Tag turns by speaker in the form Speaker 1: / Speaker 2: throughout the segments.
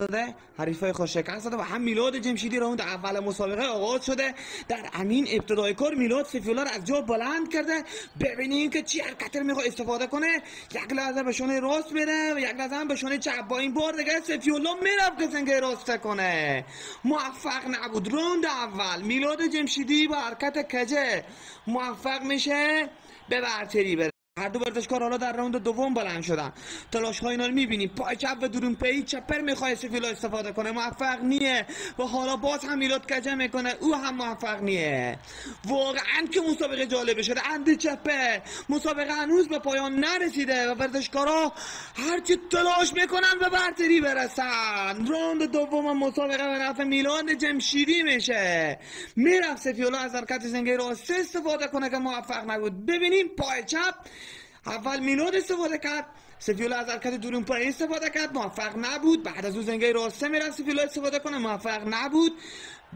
Speaker 1: داده، حریفای خوش شکست داده و هم میلاد جمشیدی راوند اول مسابقه آغاز شده. در همین ابتدای کار میلاد سفیولا رو از جا بلند کرده. ببینین که چی حرکت میخواد استفاده کنه. یک لحظه به شونه راست میره و یک لحظه هم به شونه چپ. با این بار دیگه سفیولا میرفت که سنگه راست کنه، موفق نبود. راوند اول میلاد جمشیدی با حرکت کجه موفق میشه به برتری بره. هر دو ورزشکار حالا در راوند دوم بلند شدن. تلاش های اینا رو میبینیم. پای چپ و درون پی چپر میخواد سفیولا استفاده کنه، موفق نیه و حالا باز هم میلاد کجه میکنه، او هم موفق نیه. واقعا که مسابقه جالب شده. اند چپه مسابقه هنوز به پایان نرسیده و ورزشکارا هرچی تلاش میکنن به برتری برسن. راوند دوم مسابقه به نفع میلاد جمشیدی میشه. میرفت سفیولا از حرکت زنگه راست استفاده کنه که موفق نبود. ببینیم پای چپ اول میلاد استفاده کرد، سفیولا از حرکت درون پای استفاده کرد، موفق نبود. بعد از اون زنگه راسته میرفت سفیولا استفاده کنه، موفق نبود.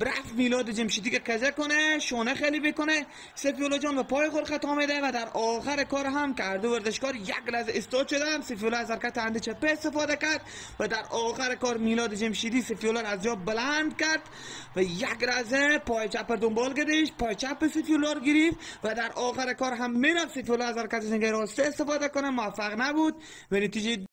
Speaker 1: رفت میلاد جمشیدی که کجه کنه، شونه خیلی بکنه. سفیولا جان به پای خود خطا میده و در آخر کار هم کرد و ورزشکار یک لحظه استاد شدن. سفیولا از حرکت اند چپه استفاده کرد و در آخر کار میلاد جمشیدی سفیولا را از جا بلند کرد و یک لحظه پای چپ دنبال گرفت، پای چپ سفیولا رو گرفت و در آخر کار هم میرفت سفیولا از حرکت زنگه راسته استفاده کنه، موفق نبود. به نتیجه